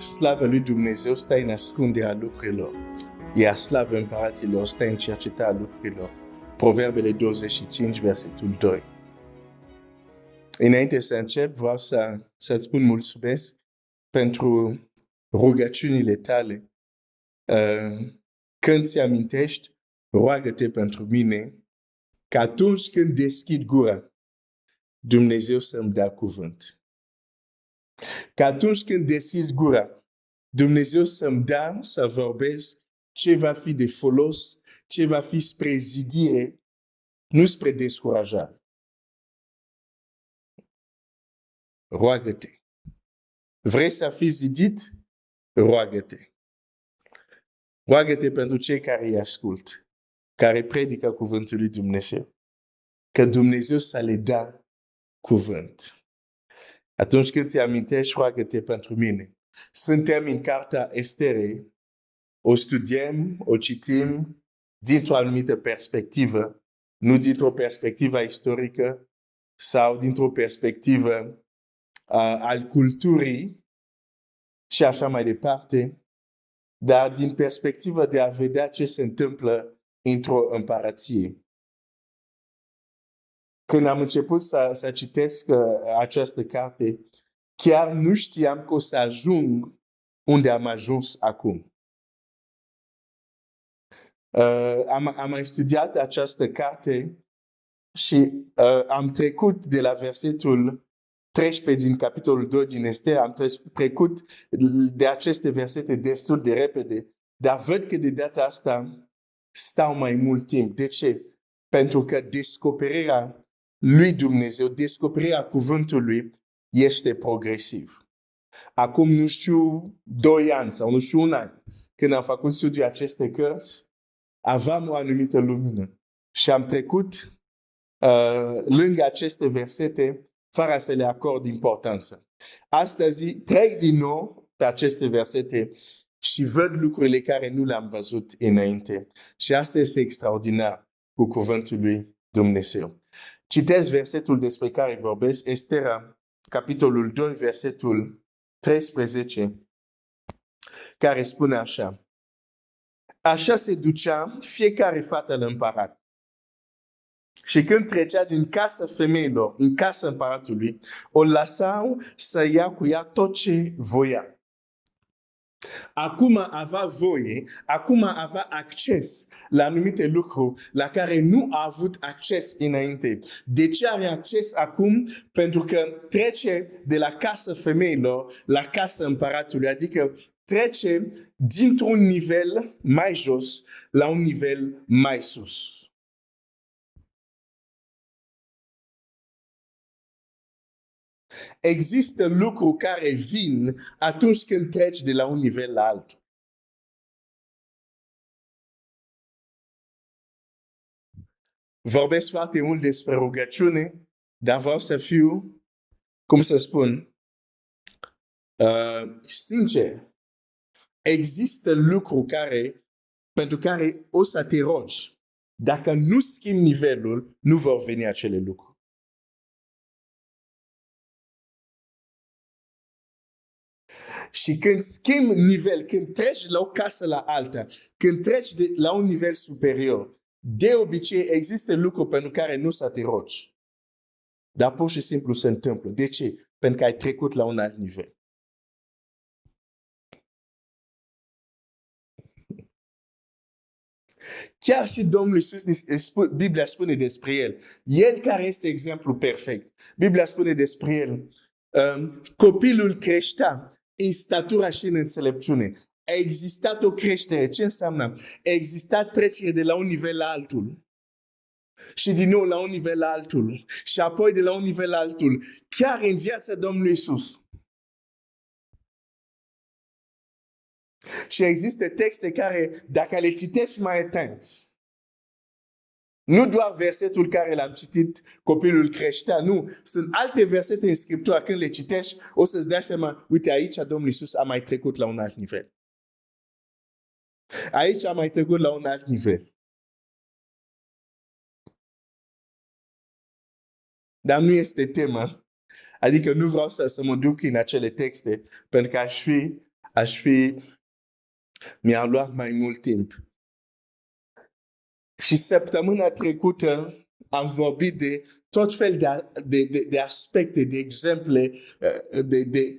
slavă lui Dumnezeu stă în ascunderea lucrurilor, iar slavă împăraților stă în cercetarea lucrurilor. Proverbele 25, versetul 2. Înainte să încep, vreau să-ți spun mulțumesc pentru rugăciunile tale. Când ți amintești, roagă-te pentru mine, că atunci când deschid gura, Dumnezeu să-mi dea cuvânt. Că atunci când deschizi gura, Dumnezeu să-mi dea să vorbesc ce va fi de folos, ce va fi spre zidire, nu spre descurajare. Roagă-te. Vrei să fii zidit? Roagă-te. Roagă-te pentru cei care îi ascult, care predică cuvântul lui Dumnezeu. Că Dumnezeu să le dea cuvânt. Atunci când ți amintești, roagă-te pentru mine. Suntem în cartea Esterei, o studiem, o citim dintr-o anumită perspectivă, nu dintr-o perspectivă istorică sau dintr-o perspectivă al culturii și așa mai departe, dar din perspectiva de a vedea ce se întâmplă într-o împărăție. Când am început să citesc această carte, chiar nu știam că o să ajung unde am ajuns acum. Am mai studiat această carte și am trecut de la versetul 13 din capitolul 2 din Ester, am trecut de aceste versete destul de repede, dar văd că de data asta stau mai mult timp. De ce? Pentru că descoperirea lui Dumnezeu, descoperirea cuvântului este progresiv. Acum, nu știu, 2 ani sau nu știu 1 an, când am făcut studiul acestei cărți, aveam o anumită lumină și am trecut lângă aceste versete fără să le acord importanță. Astăzi trec din nou pe aceste versete și văd lucrurile care nu le-am văzut înainte. Și asta este extraordinar cu cuvântul lui Dumnezeu. Citesc versetul despre care vorbesc, Estera, capitolul 2, versetul 13, care spune așa. Așa se ducea fiecare fată la împărat. Și când trecea din casa femeilor în casa împăratului, o lăsau să ia cu ea tot ce voia. Acum avea voie, acum avea acces la anumite lucruri la care nu a avut acces înainte. De ce are acces acum? Pentru că trece de la casa femeilor la casa împăratului, adică trece dintr-un nivel mai jos la un nivel mai sus. Există lucruri care vin atunci când treci de la un nivel la altul. Vorbesc foarte mult despre rugăciune, dar vreau să fiu, cum să spun, sincer. Există lucruri pentru care o să te rogi. Dacă nu schimbi nivelul, nu vor veni acele lucruri. Și când schimbi nivel, când treci la o casă la alta, când treci la un nivel superior, de obicei există lucruri pentru care nu să te rogi. Dar pur și simplu se întâmplă. De ce? Pentru că ai trecut la un alt nivel. Chiar și Domnul Iisus, Biblia spune despre El. El care este exemplu perfect. Biblia spune despre El. Copilul creștea în statura și în înțelepciune. A existat o creștere. Ce înseamnă? A existat trecere de la un nivel la altul. Și din nou la un nivel la altul. Și apoi de la un nivel la altul. Chiar în viața Domnului Iisus. Și există texte care, dacă le citești mai atent, nu doar versetul care l-am citit, copilul creștea, nu. Sunt alte versete în Scriptură, când le citești, o să-ți dai seama, uite, aici Domnul Iisus a mai trecut la un alt nivel. Aici a mai trecut la un alt nivel. Dar nu este tema. Adică nu vreau să mă duc în acele texte, pentru că mi-a luat mai mult timp. Și săptămâna trecută am vorbit de tot fel de aspecte, de exemple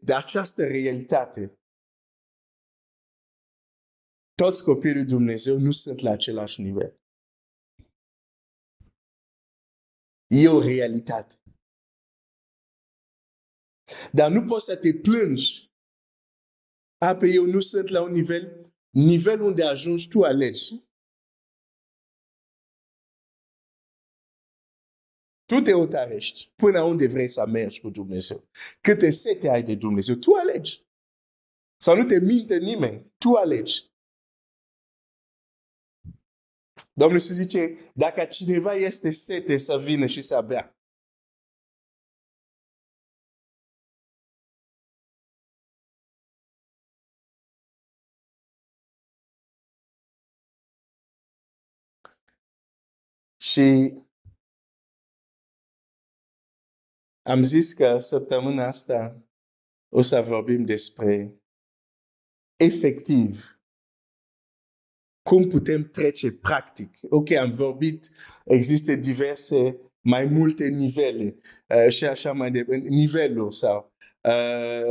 de această realitate. Toți copiii lui Dumnezeu nu sunt la același nivel. E o realitate. Dar nu poți să te plângi. Pe eu nu sunt la un nivel unde ajungi, tu alegi. Tu te hotărăști până unde vrei să mergi cu Dumnezeu. Câte sete ai de Dumnezeu, tu alegi. Sau nu te minte nimeni, tu alegi. Domnul Iisus zice, dacă cineva este sete să vină și să bea. Și am zis că săptămâna asta o să vorbim despre efectiv cum putem trece practic. Ok, am vorbit, există mai multe nivele și așa mai departe, niveluri sau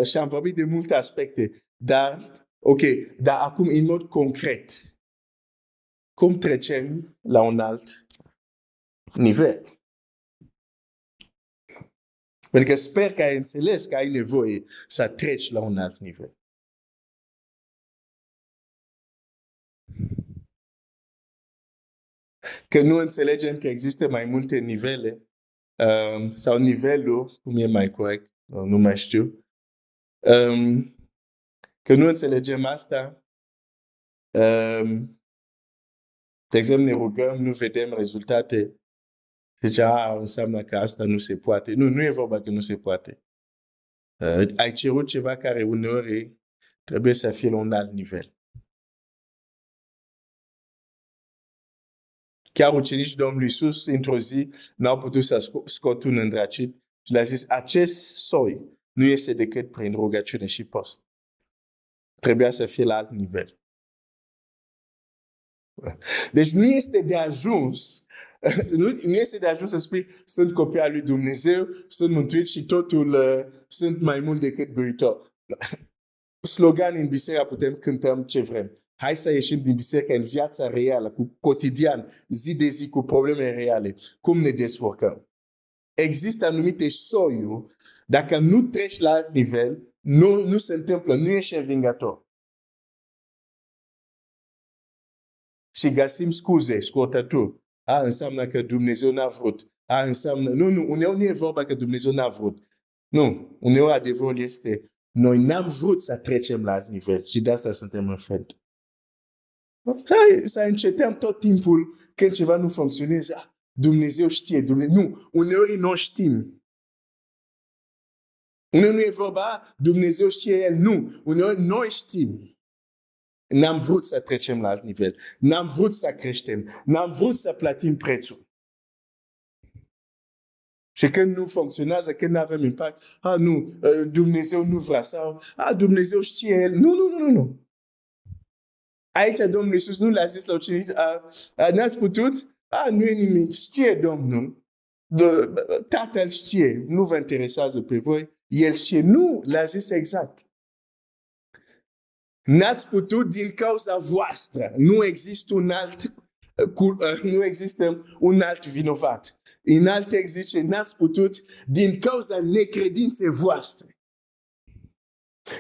și am vorbit de multe aspecte, dar acum în mod concret, cum trecem la un alt nivel? Pentru că sper că ai înțeles că ai nevoie să treci la un alt nivel. Că nu înțelegem că există mai multe nivele sau niveluri, cum e mai corect, nu mai știu. Că nu înțelegem asta, de exemplu, ne rugăm, nu vedem rezultate. Deci, înseamnă că asta nu se poate. Nu e vorba că nu se poate. Ai cerut ceva care uneori trebuie să fie la un alt nivel. Chiar ucenicii Domnului Iisus, într-o zi, n-au putut să scot un îndracit și le-a zis, acest soi nu este decât prin rugăciune și post. Trebuia să fie la alt nivel. Deci nu este de ajuns nu este de ajuns să spui sunt copii al lui Dumnezeu, sunt mântuit și totul sunt mai mult decât biruitor. Slogan în biserică putem cântăm ce vrem. Hai să ieșim din biserică în viața reală, cu cotidian, zi de zi, cu probleme reale. Cum ne descurcăm? Există anumite soiuri, dacă nu treci la alt nivel, nu se întâmplă, nu ești învingător. Și găsim scuze, scurtături. Înseamnă că Dumnezeu n-a vrut. Înseamnă... Nu, uneori nu e vorba că Dumnezeu n-a vrut. Nu, uneori adevărul este noi n-am vrut să trecem la alt nivel și de asta suntem în fel. Să încetăm tot timpul când ceva nu funcționează. Dumnezeu știe. Nu, uneori nu știm. Uneori nu e vorba, Dumnezeu știe El. Nu, uneori noi știm. N-am vrut să trecem la alt nivel. N-am vrut să creștem. N-am vrut să plătim prețul. Și când nu funcționează, când nu avem impact, nu, Dumnezeu nu vrea sau, Dumnezeu știe El. Nu. Aici Domnul Iisus nu le-a zis la ucenici, n-ați putut? Nu e nimic, știe Domnul. Tatăl știe, nu vă interesează pe voi, El știe. Nu, le-a zis exact. N-ați putut din cauza voastră. Nu există un alt vinovat. În alt text zice, n-ați putut din cauza necredinței voastre.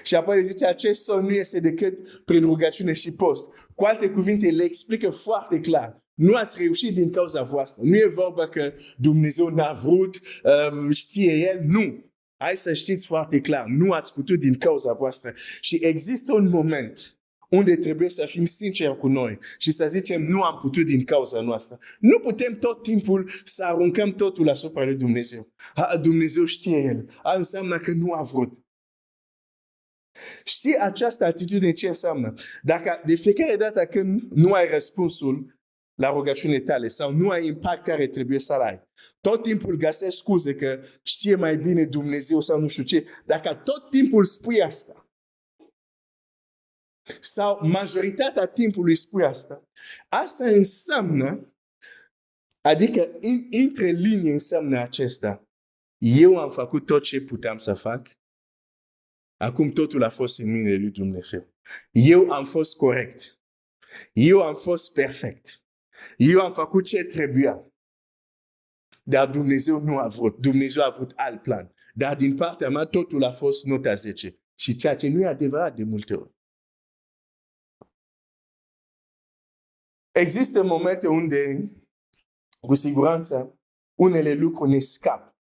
Și apoi zice, acest son nu este decât prin rugăciune și post. Cu alte cuvinte, le explică foarte clar. Nu ați reușit din cauza voastră. Nu e vorba că Dumnezeu n-a vrut, știe El. Nu. Hai să știți foarte clar. Nu ați putut din cauza voastră. Și există un moment unde trebuie să fim sinceri cu noi și să zicem nu am putut din cauza noastră. Nu putem tot timpul să aruncăm totul asupra lui Dumnezeu. Dumnezeu știe El. Înseamnă că nu a vrut. Știi această atitudine ce înseamnă? Dacă de fiecare dată când nu ai răspunsul la rugăciune tale sau nu ai impact care trebuie să-l ai, tot timpul găsești scuze că știe mai bine Dumnezeu sau nu știu ce, dacă tot timpul spui asta, Sau majoritatea timpului spui asta. Asta înseamnă, adică între linii înseamnă acesta. Eu am făcut tot ce puteam să fac, acum totul a fost în mâinile lui Dumnezeu. Eu am fost corect. Eu am fost perfect. Eu am făcut ce trebuia. Dar Dumnezeu nu a vrut. Dumnezeu a avut alt plan. Dar din partea mea totul a fost nota 10. Și ceea ce nu e adevărat de multe ori. Există momente unde, cu siguranță, unele lucruri ne scapă.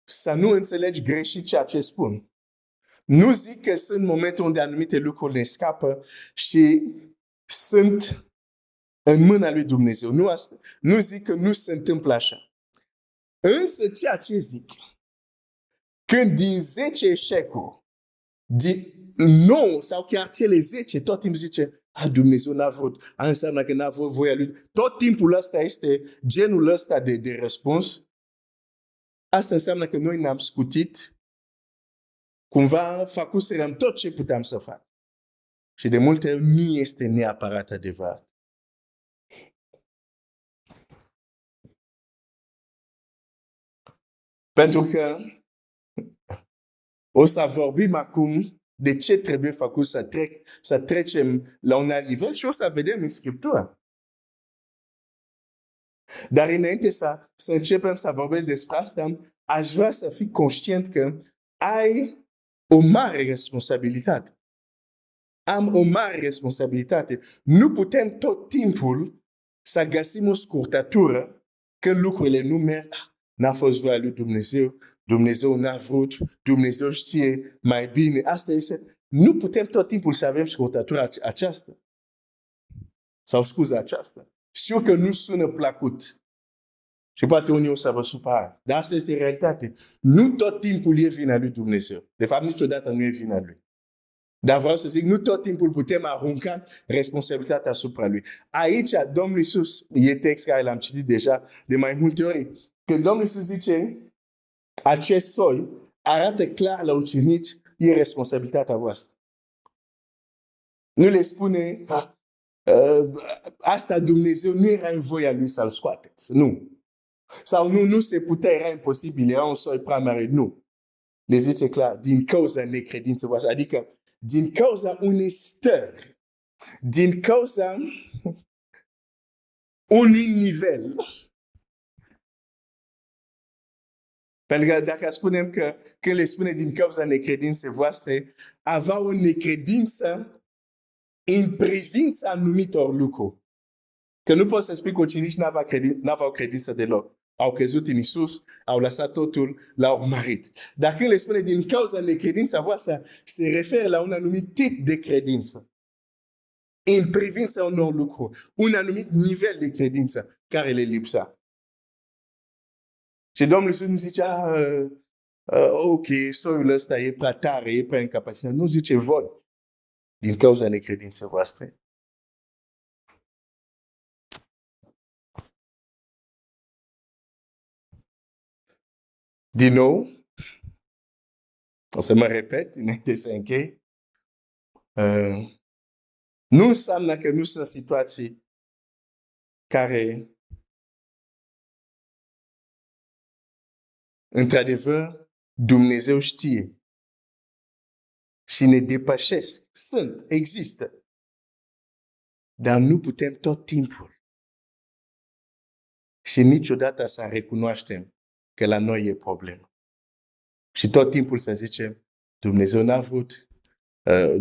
Să nu înțelegi greșit ceea ce spun. Nu zic că sunt momente unde anumite lucruri ne scapă și sunt în mâna lui Dumnezeu. Nu zic că nu se întâmplă așa. Însă ceea ce zic, când din 10 eșecuri, din 9 sau chiar cele 10, tot timpul zice, Dumnezeu n-a vrut, înseamnă că n-a vrut voia lui. Tot timpul ăsta este genul ăsta de răspuns. Asta înseamnă că noi ne-am scutit, cumva făcuserăm tot ce puteam să fac. Și de multe ori nu este neapărat adevărat. Pentru că o să vorbim acum de ce trebuie făcut să trecem la un alt nivel și o să vedem în Scriptură. Dar înainte să începem să vorbesc despre asta, aș vrea să fii conștient că ai o mare responsabilitate. Am o mare responsabilitate. Nu putem tot timpul să găsim o scurtătură când lucrurile nu merg. N-a fost voia lui Dumnezeu, Dumnezeu n-a vrut, Dumnezeu știe mai bine. Asta este. Nu putem tot timpul să avem scurtătura aceasta. Sau scuza aceasta. Știu că nu sună plăcut. Și poate unii o să vă supărați. Dar asta este realitate. Nu tot timpul e vina lui Dumnezeu. De fapt, niciodată nu e vina lui. Dar vreau să zic, nu tot timpul putem arunca responsabilitatea asupra lui. Aici, Domnul Iisus, e text care l-am citit deja de mai multe ori. Când Domnul Iisus zice, acest soi arată clar la ucenici, e responsabilitatea voastră. Nu le spune, asta Dumnezeu nu era în voia lui să-l scoateți. Nu. Sau nu se putea, era imposibil, era un soi prea mare. Nu. Le zice clar, din cauza necredinței voastre, adică din cauza unei stări, din cauza unui nivel. Pentru că dacă spunem că când le spune din cauza necredinței voastre, aveau o necredință în privința anumitor lucruri. Că nu poți să spui că ucenicii n-aveau credință deloc. Au crezut în Iisus, au lăsat totul, l-au urmărit. Dar când le spune din cauza necredința voastră, se referă la un anumit tip de credință. În privința unor lucruri. Un anumit nivel de credință care le lipsa. Și Domnul Iisus nu zice, ok, soiul ăsta e prea tare, e prea incapacitat. Nu zice voi, din cauza necredinței voastre. Din nou, o să mă repet înainte să închei. Nu înseamnă că nu sunt situații care, într-adevăr, Dumnezeu știe și ne depășesc. Există. Dar nu putem tot timpul și niciodată să recunoaștem că la noi e problemă. Și tot timpul să zicem, Dumnezeu n-a vrut,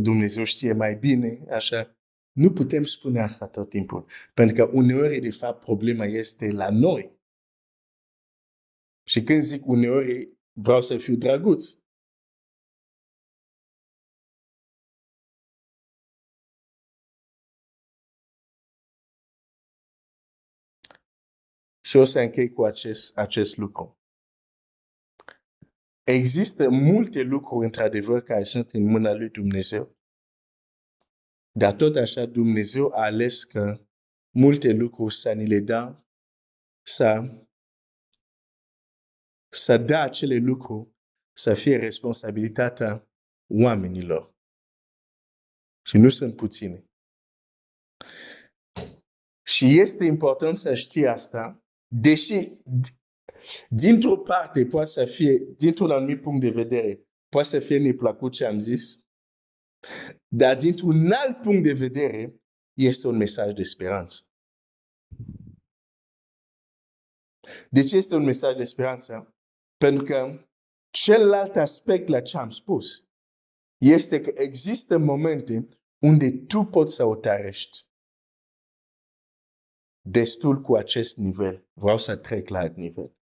Dumnezeu știe mai bine, așa. Nu putem spune asta tot timpul. Pentru că uneori, de fapt, problema este la noi. Și când zic uneori, vreau să fiu drăguț. Și o să închei cu acest lucru. Există multe lucruri, într-adevăr, care sunt în mâna lui Dumnezeu. Dar tot așa Dumnezeu a ales că multe lucruri să ni le dea, să dea acele lucruri să fie responsabilitatea oamenilor. Și nu sunt puține. Și este important să știi asta, deși dintr-o parte poate să fie, dintr-un anumit punct de vedere, poate să fie neplăcut ce am zis, dar dintr-un alt punct de vedere este un mesaj de speranță. De ce este un mesaj de speranță? Pentru că celălalt aspect la ce am spus este că există momente unde tu poți să o tărești. Destul cu acest nivel. Vreau să trec la alt nivel.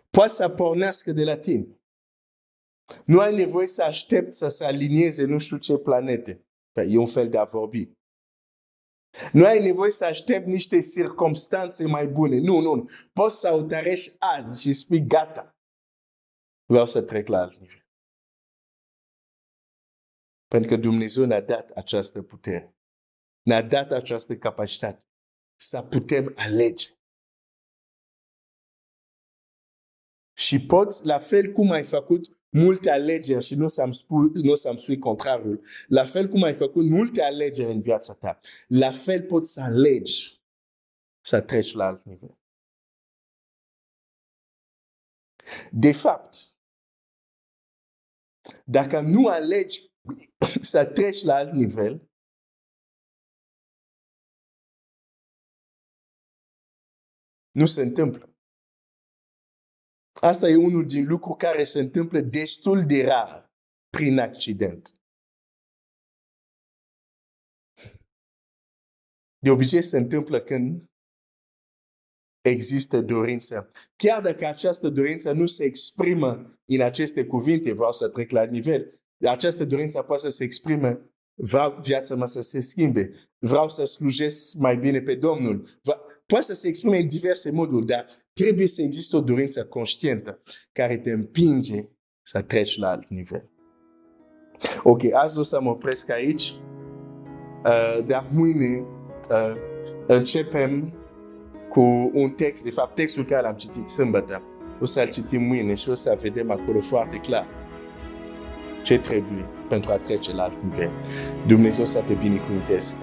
Poate să pornească de la tine. Nu ai nevoie să aștepți să se alinieze nu știu ce planete. E un fel de a vorbi. Nu ai nevoie să aștepți niște circumstanțe mai bune. Nu. Poți să o tărești azi și spui gata. Vreau să trec la alt nivel. Pentru că Dumnezeu ne-a dat această putere. Ne-a dat această capacitate să putem alege. Și poți, la fel cum ai făcut multe alegeri și nu să-mi spui contrariul, la fel cum ai făcut multe alegeri în viața ta, la fel poți să alegi să treci la alt nivel. De fapt, dacă nu alegi să treci la alt nivel, nu se întâmplă. Asta e unul din lucruri care se întâmplă destul de rar prin accident. De obicei se întâmplă când există dorință. Chiar dacă această dorință nu se exprimă în aceste cuvinte, vreau să trec la alt nivel, această dorință poate să se exprime, vreau viața mea să se schimbe, vreau să slujesc mai bine pe Domnul, poate să se exprime în diverse moduri, dar trebuie să existe o dorință conștientă care te împinge să treci la alt nivel. Ok, azi o să mă opresc aici, dar mâine începem cu un text, de fapt textul care l-am citit sâmbătă, o să-l citim mâine și o să vedem acolo foarte clar ce trebuie pentru a trece la alt nivel. Dumnezeu să te binecuvânteze.